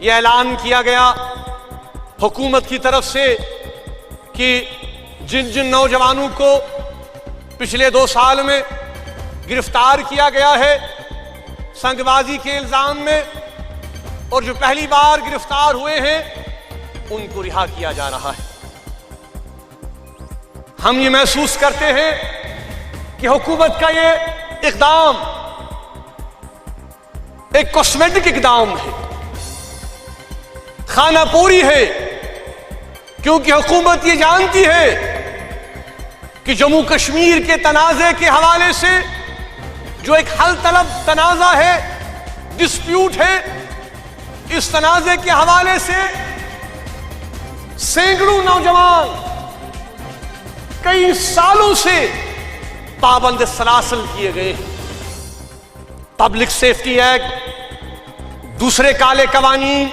यह ऐलान किया गया हुकूमत की तरफ से कि जिन जिन नौजवानों को पिछले 2 साल में गिरफ्तार किया गया है संगबाजी के इल्जाम में और जो पहली बार गिरफ्तार हुए हैं उनको रिहा किया जा रहा है। हम ये महसूस करते हैं कि हुकूमत का ये इक़दाम एक कॉस्मेटिक इक़दाम है, खानापूरी है, क्योंकि हुकूमत ये जानती है कि जम्मू कश्मीर के तनाज़े के हवाले से जो एक हल तलब तनाज़ा है, डिस्प्यूट है, इस तनाज़े के हवाले से सैकड़ों नौजवान कई सालों से पाबंद सलासल किए गए। पब्लिक सेफ्टी एक्ट, दूसरे काले कवानीन,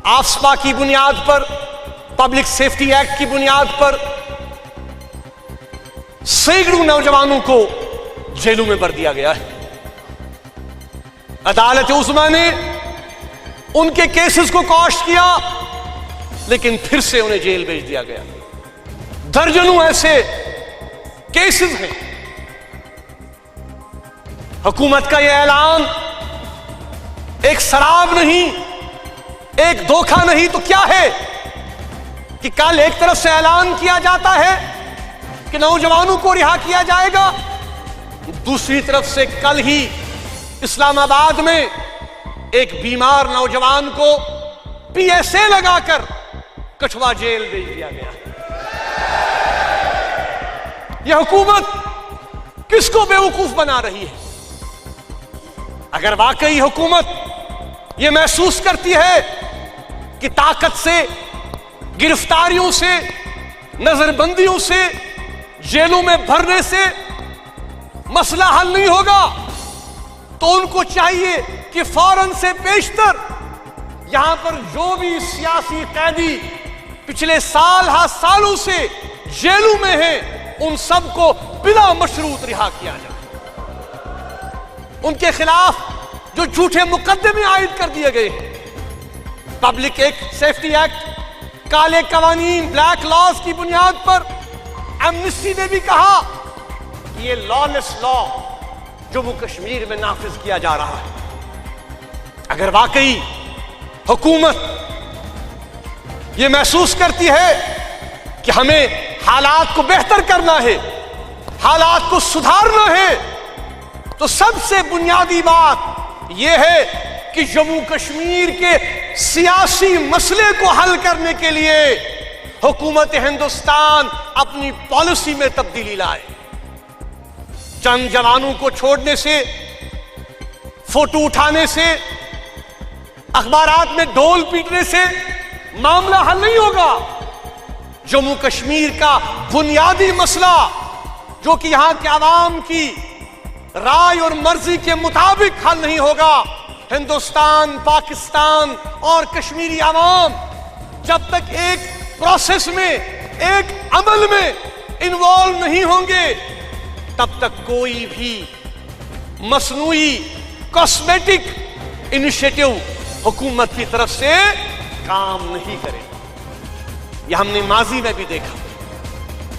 आफ्सपा की बुनियाद पर, पब्लिक सेफ्टी एक्ट की बुनियाद पर सैकड़ों नौजवानों को जेलों में भर दिया गया है। अदालत उस्मा ने उनके केसेस को कॉश किया, लेकिन फिर से उन्हें जेल भेज दिया गया। दर्जनों ऐसे केसेस हैं। हुकूमत का यह ऐलान एक शराब नहीं, एक धोखा नहीं तो क्या है कि कल एक तरफ से ऐलान किया जाता है कि नौजवानों को रिहा किया जाएगा, दूसरी तरफ से कल ही इस्लामाबाद में एक बीमार नौजवान को PSA लगाकर कठुआ जेल भेज दिया गया। यह हुकूमत किसको बेवकूफ बना रही है? अगर वाकई हुकूमत यह महसूस करती है कि ताकत से, गिरफ्तारियों से, नजरबंदियों से, जेलों में भरने से मसला हल नहीं होगा, तो उनको चाहिए कि फौरन से पेशतर यहां पर जो भी सियासी कैदी पिछले सालों से जेलों में हैं, उन सबको बिना मशरूत रिहा किया जाए। उनके खिलाफ जो झूठे मुकदमे आयद कर दिए गए हैं, पब्लिक सेफ्टी एक्ट, काले कवानीन, ब्लैक लॉज की बुनियाद पर एमनेस्टी ने भी कहा कि ये लॉलेस लॉ जम्मू कश्मीर में नाफिज किया जा रहा है। अगर वाकई हुकूमत ये महसूस करती है कि हमें हालात को बेहतर करना है, हालात को सुधारना है, तो सबसे बुनियादी बात यह है कि जम्मू कश्मीर के सियासी मसले को हल करने के लिए हुकूमत हिंदुस्तान अपनी पॉलिसी में तब्दीली लाए। चंद जवानों को छोड़ने से, फोटो उठाने से, अखबारात में ढोल पीटने से मामला हल नहीं होगा। जम्मू कश्मीर का बुनियादी मसला, जो कि यहां के आवाम की राय और मर्जी के मुताबिक हल नहीं होगा, हिंदुस्तान, पाकिस्तान और कश्मीरी आवाम जब तक एक प्रोसेस में, एक अमल में इन्वॉल्व नहीं होंगे, तब तक कोई भी मसनूई कॉस्मेटिक इनिशिएटिव हुकूमत की तरफ से काम नहीं करेगा। यह हमने माजी में भी देखा।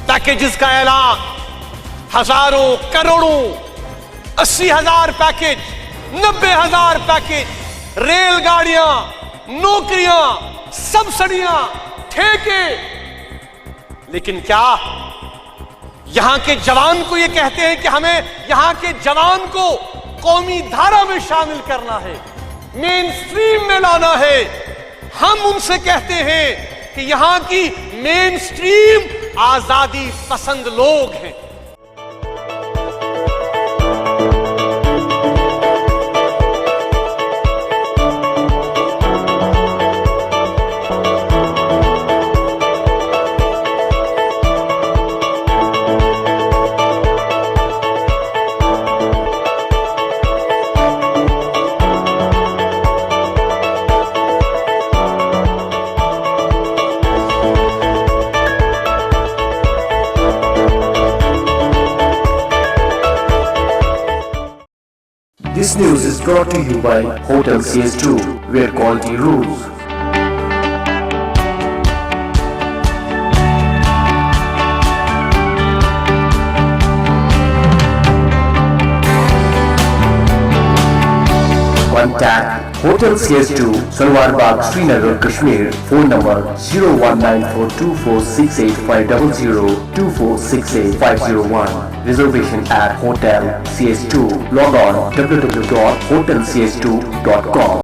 पैकेजेस का ऐलान, हजारों, करोड़ों, 80,000 पैकेज, 90,000 पैकेज, रेलगाड़ियां, नौकरियां, सब्सिडियां, ठेके। लेकिन क्या यहां के जवान को यह कहते हैं कि हमें यहां के जवान को कौमी धारा में शामिल करना है, मेन स्ट्रीम में लाना है? हम उनसे कहते हैं कि यहां की मेन स्ट्रीम आजादी पसंद लोग हैं। This news is brought to you by Hotel CS2, where quality rules. Contact Hotel CS2, Salwar Bagh, Srinagar, Kashmir. Phone number 01942468500 2468501. Reservation at Hotel CS2. Log on www.hotelcs2.com.